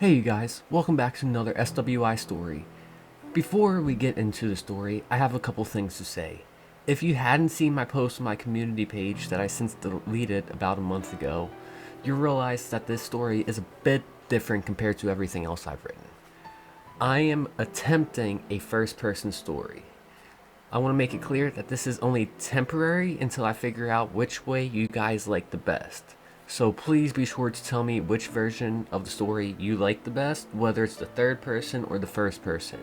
Hey you guys, welcome back to another SWI story. Before we get into the story, I have a couple things to say. If you hadn't seen my post on my community page that I since deleted about a month ago, you realize that this story is a bit different compared to everything else I've written. I am attempting a first-person story. I want to make it clear that this is only temporary until I figure out which way you guys like the best. So please be sure to tell me which version of the story you like the best, whether it's the third person or the first person.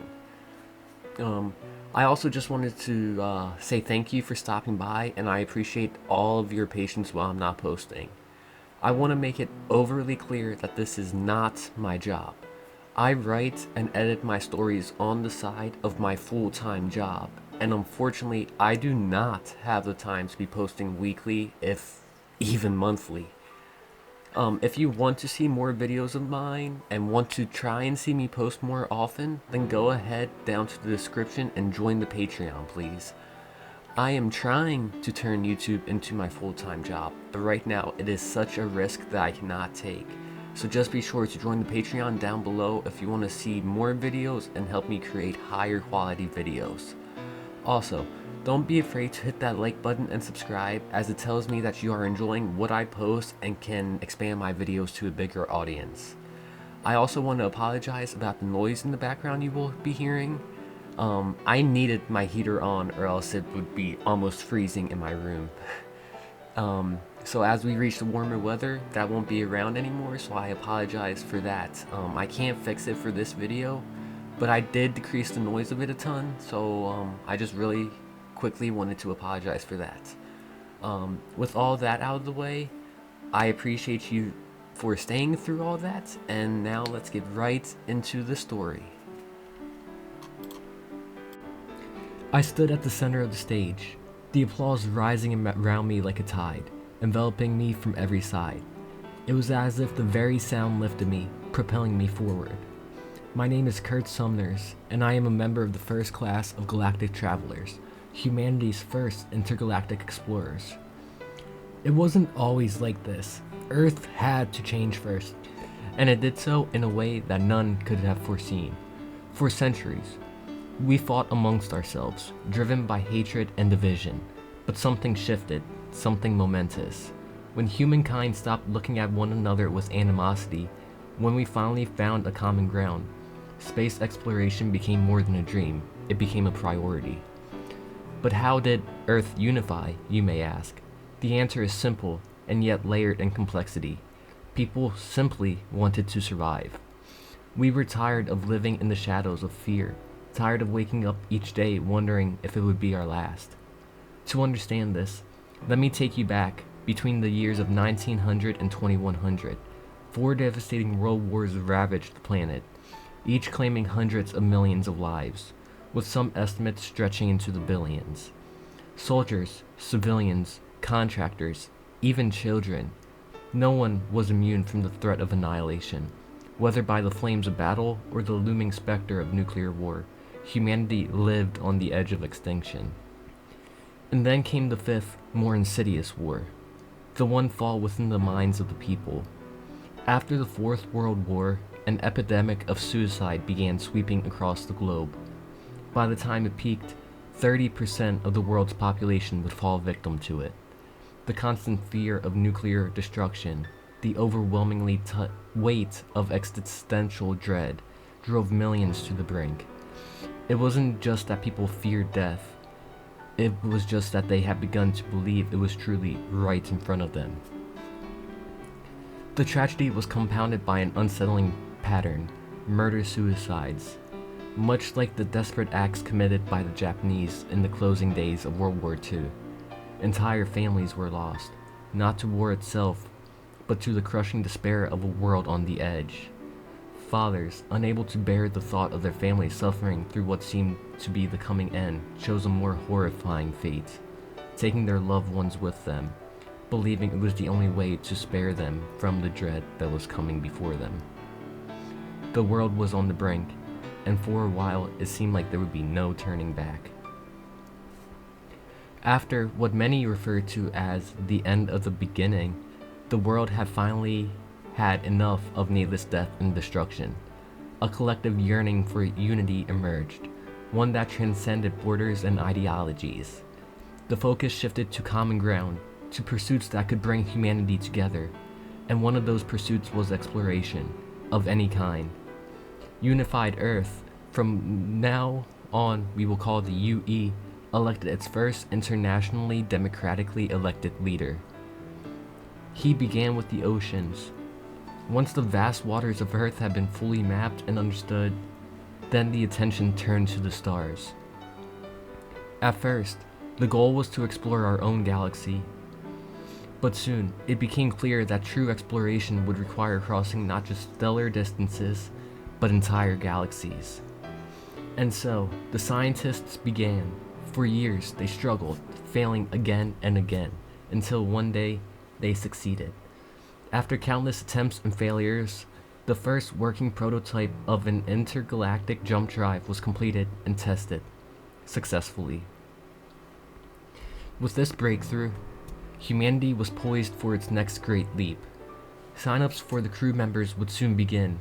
I also just wanted to say thank you for stopping by, and I appreciate all of your patience while I'm not posting. I want to make it overly clear that this is not my job. I write and edit my stories on the side of my full-time job, and unfortunately, I do not have the time to be posting weekly, if even monthly. If you want to see more videos of mine and want to try and see me post more often, then go ahead down to the description and join the Patreon, please. I am trying to turn YouTube into my full-time job, but right now it is such a risk that I cannot take. So just be sure to join the Patreon down below if you want to see more videos and help me create higher quality videos. Also, don't be afraid to hit that like button and subscribe, as it tells me that you are enjoying what I post and can expand my videos to a bigger audience. I also want to apologize about the noise in the background you will be hearing. I needed my heater on or else it would be almost freezing in my room. So as we reach the warmer weather, that won't be around anymore, so I apologize for that. I can't fix it for this video, but I did decrease the noise of it a ton, so I just really quickly wanted to apologize for that. With all that out of the way, I appreciate you for staying through all that, and now let's get right into the story. I stood at the center of the stage, the applause rising around me like a tide, enveloping me from every side. It was as if the very sound lifted me, propelling me forward. My name is Kurt Sumners, and I am a member of the first class of galactic travelers, humanity's first intergalactic explorers. It wasn't always like this. Earth had to change first, and it did so in a way that none could have foreseen. For centuries, we fought amongst ourselves, driven by hatred and division. But something shifted, something momentous. When humankind stopped looking at one another with animosity, when we finally found a common ground, space exploration became more than a dream, it became a priority. But how did Earth unify, you may ask? The answer is simple, and yet layered in complexity. People simply wanted to survive. We were tired of living in the shadows of fear, tired of waking up each day wondering if it would be our last. To understand this, let me take you back between the years of 1900 and 2100. Four devastating world wars ravaged the planet, each claiming hundreds of millions of lives, with some estimates stretching into the billions. Soldiers, civilians, contractors, even children. No one was immune from the threat of annihilation. Whether by the flames of battle or the looming specter of nuclear war, humanity lived on the edge of extinction. And then came the fifth, more insidious war, the one fought within the minds of the people. After the Fourth World War, an epidemic of suicide began sweeping across the globe. By the time it peaked, 30% of the world's population would fall victim to it. The constant fear of nuclear destruction, the overwhelmingly weight of existential dread, drove millions to the brink. It wasn't just that people feared death, it was just that they had begun to believe it was truly right in front of them. The tragedy was compounded by an unsettling pattern: murder-suicides. Much like the desperate acts committed by the Japanese in the closing days of World War II. Entire families were lost, not to war itself, but to the crushing despair of a world on the edge. Fathers, unable to bear the thought of their families suffering through what seemed to be the coming end, chose a more horrifying fate, taking their loved ones with them, believing it was the only way to spare them from the dread that was coming before them. The world was on the brink, and for a while it seemed like there would be no turning back. After what many refer to as the end of the beginning, the world had finally had enough of needless death and destruction. A collective yearning for unity emerged, one that transcended borders and ideologies. The focus shifted to common ground, to pursuits that could bring humanity together, and one of those pursuits was exploration, of any kind. Unified Earth, from now on we will call the UE, elected its first internationally democratically elected leader. He began with the oceans. Once the vast waters of Earth had been fully mapped and understood, then the attention turned to the stars. At first, the goal was to explore our own galaxy. But soon, it became clear that true exploration would require crossing not just stellar distances, but entire galaxies. And so, the scientists began. For years, they struggled, failing again and again, until one day, they succeeded. After countless attempts and failures, the first working prototype of an intergalactic jump drive was completed and tested successfully. With this breakthrough, humanity was poised for its next great leap. Sign-ups for the crew members would soon begin,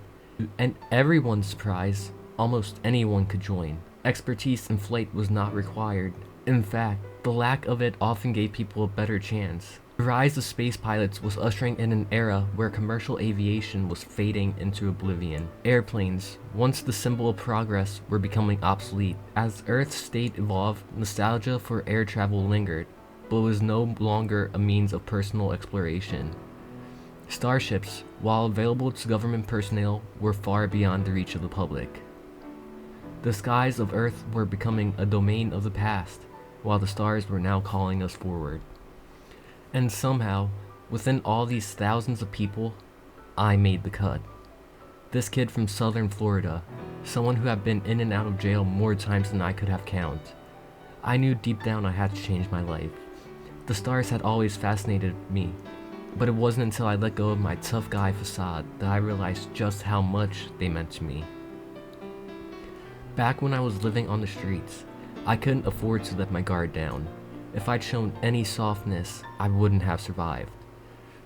and everyone's surprise, almost anyone could join. Expertise in flight was not required. In fact, the lack of it often gave people a better chance. The rise of space pilots was ushering in an era where commercial aviation was fading into oblivion. Airplanes, once the symbol of progress, were becoming obsolete. As Earth's state evolved, nostalgia for air travel lingered, but was no longer a means of personal exploration. Starships, while available to government personnel, were far beyond the reach of the public. The skies of Earth were becoming a domain of the past, while the stars were now calling us forward. And somehow, within all these thousands of people, I made the cut. This kid from southern Florida, someone who had been in and out of jail more times than I could have count. I knew deep down I had to change my life. The stars had always fascinated me, but it wasn't until I let go of my tough guy facade that I realized just how much they meant to me. Back when I was living on the streets, I couldn't afford to let my guard down. If I'd shown any softness, I wouldn't have survived.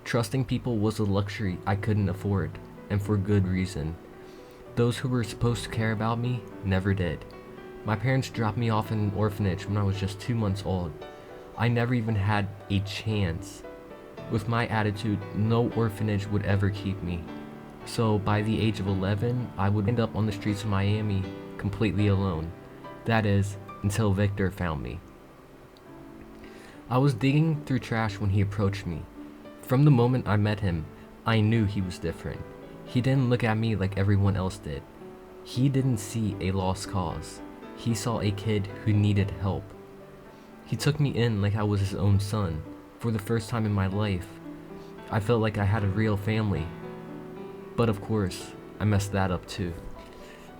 Trusting people was a luxury I couldn't afford, and for good reason. Those who were supposed to care about me never did. My parents dropped me off in an orphanage when I was just 2 months old. I never even had a chance. With my attitude, no orphanage would ever keep me. So by the age of 11, I would end up on the streets of Miami, completely alone. That is, until Victor found me. I was digging through trash when he approached me. From the moment I met him, I knew he was different. He didn't look at me like everyone else did. He didn't see a lost cause. He saw a kid who needed help. He took me in like I was his own son. For the first time in my life, I felt like I had a real family. But of course, I messed that up too.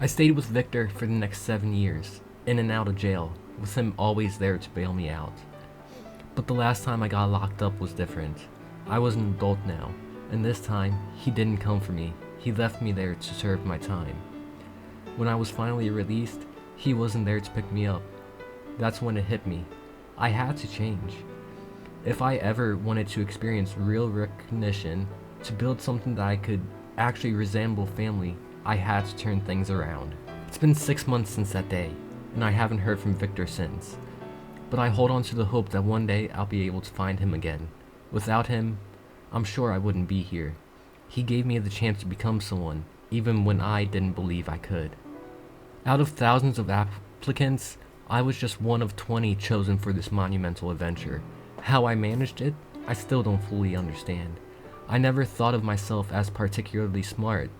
I stayed with Victor for the next 7 years, in and out of jail, with him always there to bail me out. But the last time I got locked up was different. I was an adult now, and this time, he didn't come for me. He left me there to serve my time. When I was finally released, he wasn't there to pick me up. That's when it hit me. I had to change. If I ever wanted to experience real recognition, to build something that I could actually resemble family, I had to turn things around. It's been 6 months since that day, and I haven't heard from Victor since. But I hold on to the hope that one day I'll be able to find him again. Without him, I'm sure I wouldn't be here. He gave me the chance to become someone, even when I didn't believe I could. Out of thousands of applicants, I was just one of 20 chosen for this monumental adventure. How I managed it, I still don't fully understand. I never thought of myself as particularly smart.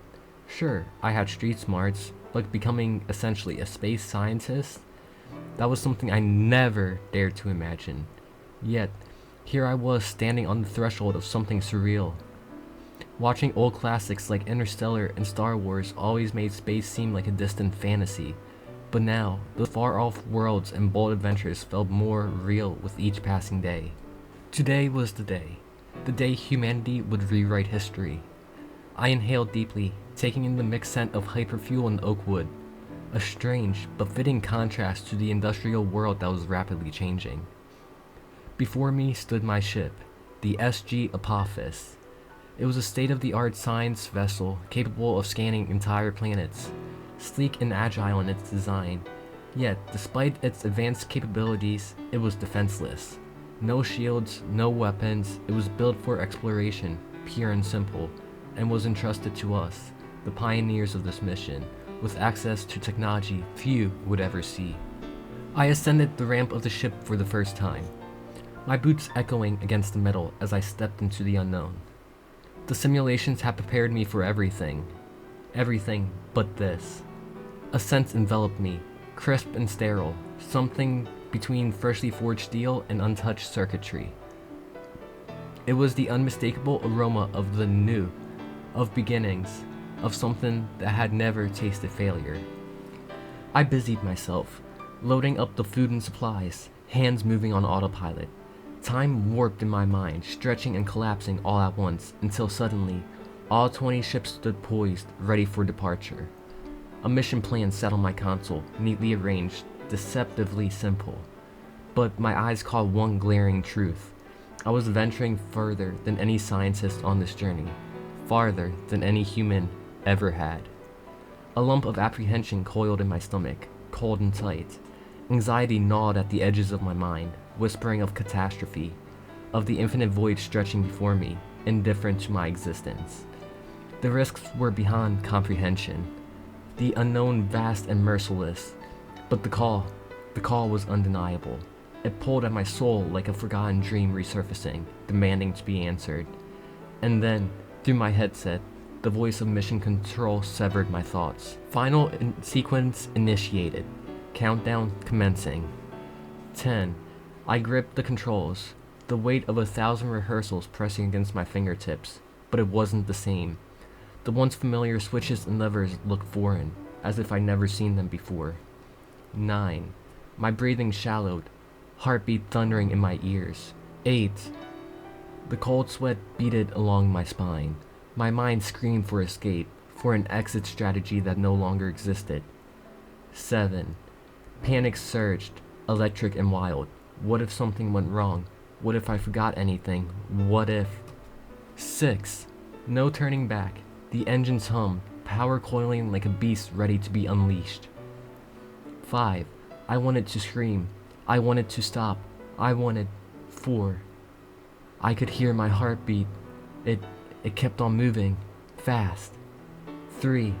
Sure, I had street smarts, but becoming essentially a space scientist? That was something I never dared to imagine. Yet, here I was standing on the threshold of something surreal. Watching old classics like Interstellar and Star Wars always made space seem like a distant fantasy. But now, the far-off worlds and bold adventures felt more real with each passing day. Today was the day humanity would rewrite history. I inhaled deeply, taking in the mixed scent of hyperfuel and oak wood, a strange but fitting contrast to the industrial world that was rapidly changing. Before me stood my ship, the SG Apophis. It was a state-of-the-art science vessel capable of scanning entire planets, sleek and agile in its design. Yet, despite its advanced capabilities, it was defenseless. No shields, no weapons, it was built for exploration, pure and simple, and was entrusted to us, the pioneers of this mission, with access to technology few would ever see. I ascended the ramp of the ship for the first time, my boots echoing against the metal as I stepped into the unknown. The simulations had prepared me for everything but this. A sense enveloped me, crisp and sterile, something between freshly forged steel and untouched circuitry. It was the unmistakable aroma of the new, of beginnings, of something that had never tasted failure. I busied myself, loading up the food and supplies, hands moving on autopilot. Time warped in my mind, stretching and collapsing all at once, until suddenly, all 20 ships stood poised, ready for departure. A mission plan sat on my console, neatly arranged, deceptively simple. But my eyes caught one glaring truth. I was venturing further than any scientist on this journey, farther than any human ever had. A lump of apprehension coiled in my stomach, cold and tight. Anxiety gnawed at the edges of my mind, whispering of catastrophe, of the infinite void stretching before me, indifferent to my existence. The risks were beyond comprehension, the unknown vast and merciless, but the call was undeniable. It pulled at my soul like a forgotten dream resurfacing, demanding to be answered. And then, through my headset, the voice of mission control severed my thoughts. Final sequence initiated. Countdown commencing. 10. I gripped the controls, the weight of 1,000 rehearsals pressing against my fingertips, but it wasn't the same. The once familiar switches and levers looked foreign, as if I'd never seen them before. 9. My breathing shallowed, heartbeat thundering in my ears. 8. The cold sweat beaded along my spine. My mind screamed for escape, for an exit strategy that no longer existed. 7. Panic surged, electric and wild. What if something went wrong? What if I forgot anything? What if... 6. No turning back. The engines hummed, power coiling like a beast ready to be unleashed. 5. I wanted to scream. I wanted to stop. I wanted... 4. I could hear my heartbeat. It kept on moving. Fast. 3.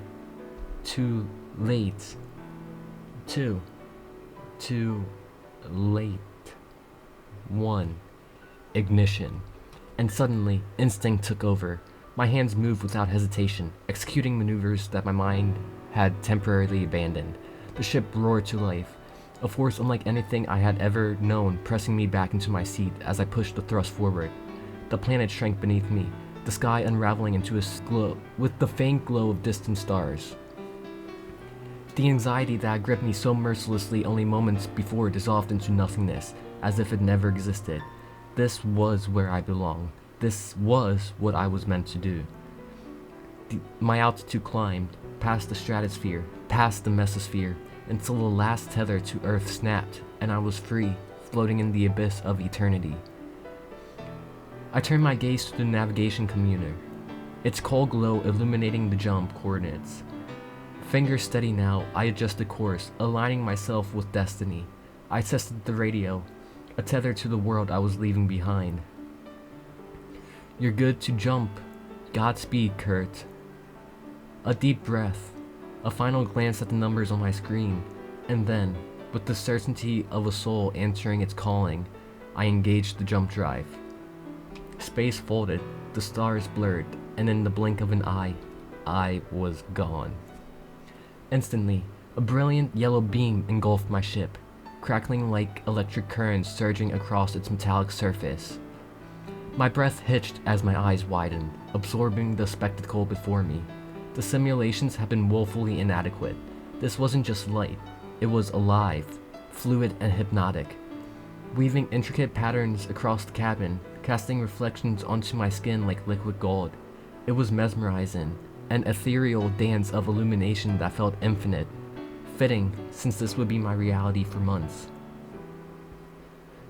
Too late. 2. Too late. 1. Ignition. And suddenly, instinct took over. My hands moved without hesitation, executing maneuvers that my mind had temporarily abandoned. The ship roared to life, a force unlike anything I had ever known pressing me back into my seat as I pushed the thrust forward. The planet shrank beneath me, the sky unraveling into a glow with the faint glow of distant stars. The anxiety that had gripped me so mercilessly only moments before dissolved into nothingness, as if it never existed. This was where I belonged. This was what I was meant to do. My altitude climbed, past the stratosphere, past the mesosphere, until the last tether to Earth snapped, and I was free, floating in the abyss of eternity. I turned my gaze to the navigation computer, its cold glow illuminating the jump coordinates. Fingers steady now, I adjusted course, aligning myself with destiny. I tested the radio, a tether to the world I was leaving behind. You're good to jump. Godspeed, Kurt. A deep breath, a final glance at the numbers on my screen, and then, with the certainty of a soul answering its calling, I engaged the jump drive. Space folded, the stars blurred, and in the blink of an eye, I was gone. Instantly, a brilliant yellow beam engulfed my ship, crackling like electric currents surging across its metallic surface. My breath hitched as my eyes widened, absorbing the spectacle before me. The simulations had been woefully inadequate. This wasn't just light, it was alive, fluid and hypnotic, weaving intricate patterns across the cabin, casting reflections onto my skin like liquid gold. It was mesmerizing, an ethereal dance of illumination that felt infinite, fitting since this would be my reality for months.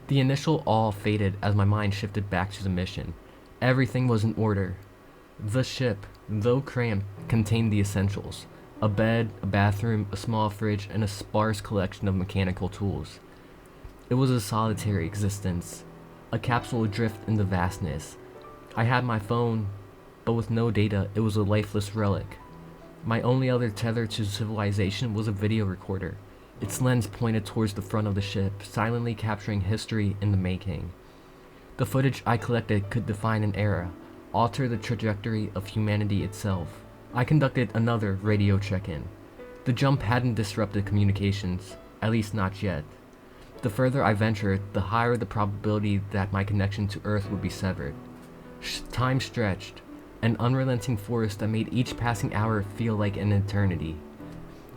The initial awe faded as my mind shifted back to the mission. Everything was in order. The ship, though cramped, contained the essentials: a bed, a bathroom, a small fridge, and a sparse collection of mechanical tools. It was a solitary existence, a capsule adrift in the vastness. I had my phone, but with no data, it was a lifeless relic. My only other tether to civilization was a video recorder, its lens pointed towards the front of the ship, silently capturing history in the making. The footage I collected could define an era, alter the trajectory of humanity itself. I conducted another radio check-in. The jump hadn't disrupted communications, at least not yet. The further I ventured, the higher the probability that my connection to Earth would be severed. Time stretched, an unrelenting force that made each passing hour feel like an eternity.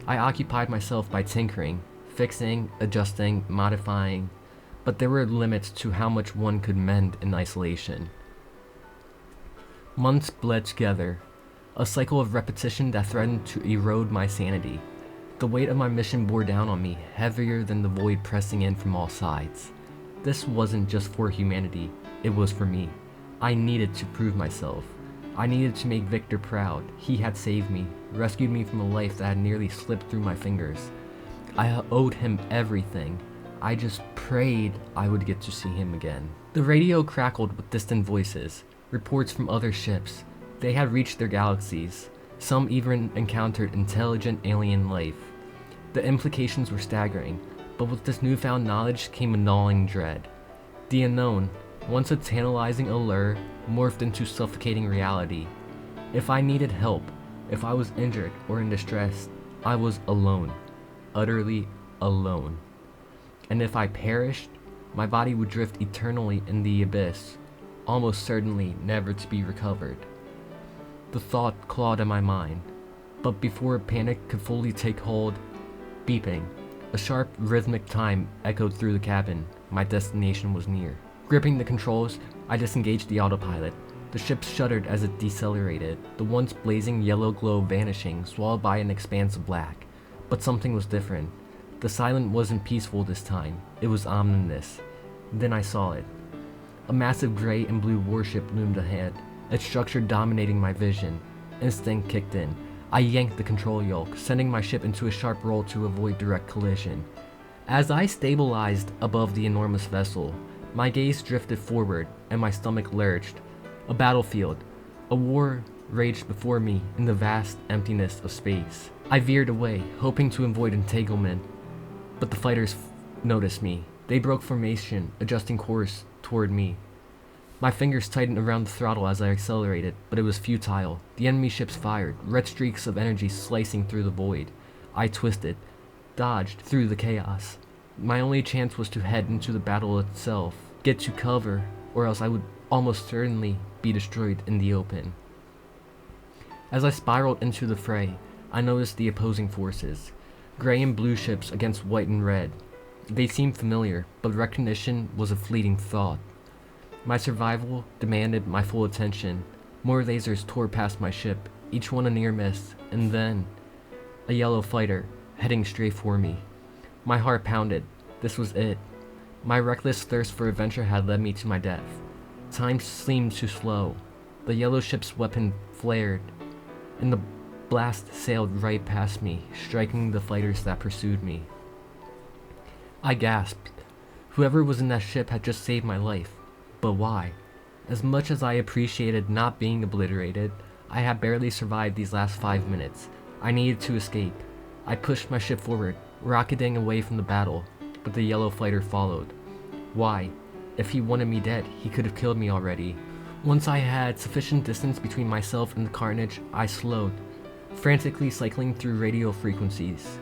I occupied myself by tinkering, fixing, adjusting, modifying, but there were limits to how much one could mend in isolation. Months bled together, a cycle of repetition that threatened to erode my sanity. The weight of my mission bore down on me, heavier than the void pressing in from all sides. This wasn't just for humanity, it was for me. I needed to prove myself. I needed to make Victor proud. He had saved me, rescued me from a life that had nearly slipped through my fingers. I owed him everything. I just prayed I would get to see him again. The radio crackled with distant voices, reports from other ships. They had reached their galaxies. Some even encountered intelligent alien life. The implications were staggering, but with this newfound knowledge came a gnawing dread. The unknown, once a tantalizing allure, morphed into suffocating reality. If I needed help, if I was injured or in distress, I was alone, utterly alone. And if I perished, my body would drift eternally in the abyss, almost certainly never to be recovered. The thought clawed at my mind, but before panic could fully take hold, beeping, a sharp rhythmic time echoed through the cabin. My destination was near. Gripping the controls, I disengaged the autopilot. The ship shuddered as it decelerated, the once blazing yellow glow vanishing, swallowed by an expanse of black. But something was different. The silence wasn't peaceful this time, it was ominous. Then I saw it. A massive gray and blue warship loomed ahead, its structure dominating my vision. Instinct kicked in. I yanked the control yoke, sending my ship into a sharp roll to avoid direct collision. As I stabilized above the enormous vessel, my gaze drifted forward and my stomach lurched. A battlefield. A war raged before me in the vast emptiness of space. I veered away, hoping to avoid entanglement, but the fighters noticed me. They broke formation, adjusting course toward me. My fingers tightened around the throttle as I accelerated, but it was futile. The enemy ships fired, red streaks of energy slicing through the void. I twisted, dodged through the chaos. My only chance was to head into the battle itself, get to cover, or else I would almost certainly be destroyed in the open. As I spiraled into the fray, I noticed the opposing forces. Gray and blue ships against white and red. They seemed familiar, but recognition was a fleeting thought. My survival demanded my full attention. More lasers tore past my ship, each one a near miss, and then a yellow fighter heading straight for me. My heart pounded. This was it. My reckless thirst for adventure had led me to my death. Time seemed too slow. The yellow ship's weapon flared, and the blast sailed right past me, striking the fighters that pursued me. I gasped. Whoever was in that ship had just saved my life. But why? As much as I appreciated not being obliterated, I had barely survived these last 5 minutes. I needed to escape. I pushed my ship forward, rocketing away from the battle, but the yellow fighter followed. Why? If he wanted me dead, he could have killed me already. Once I had sufficient distance between myself and the carnage, I slowed, frantically cycling through radio frequencies.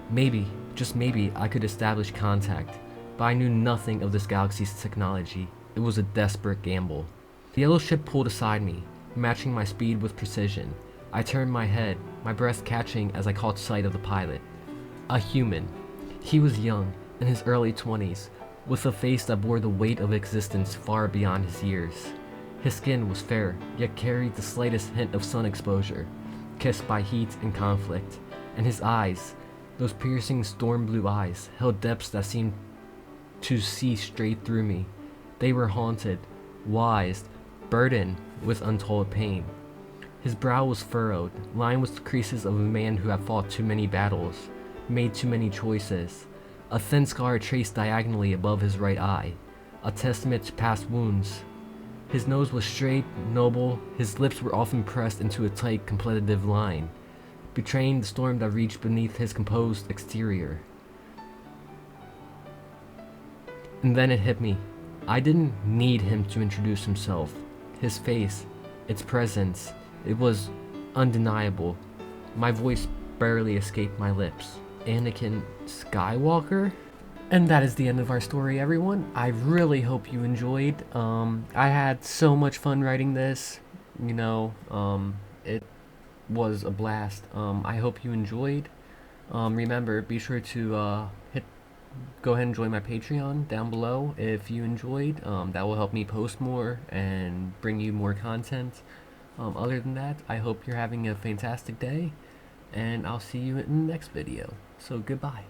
Maybe, just maybe, I could establish contact, but I knew nothing of this galaxy's technology. It was a desperate gamble. The yellow ship pulled aside me, matching my speed with precision. I turned my head, my breath catching as I caught sight of the pilot. A human. He was young, in his early 20s, with a face that bore the weight of existence far beyond his years. His skin was fair, yet carried the slightest hint of sun exposure, kissed by heat and conflict, and his eyes, those piercing storm blue eyes, held depths that seemed to see straight through me. They were haunted, wise, burdened with untold pain. His brow was furrowed, lined with the creases of a man who had fought too many battles, made too many choices. A thin scar traced diagonally above his right eye, a testament to past wounds. His nose was straight, noble, his lips were often pressed into a tight, competitive line, betraying the storm that reached beneath his composed exterior. And then it hit me. I didn't need him to introduce himself. His face, its presence, it was undeniable. My voice barely escaped my lips. Anakin Skywalker? And that is the end of our story, everyone. I really hope you enjoyed. I had so much fun writing this. It was a blast. I hope you enjoyed. Remember, be sure to go ahead and join my Patreon down below if you enjoyed. That will help me post more and bring you more content. Other than that, I hope you're having a fantastic day, and I'll see you in the next video. So goodbye.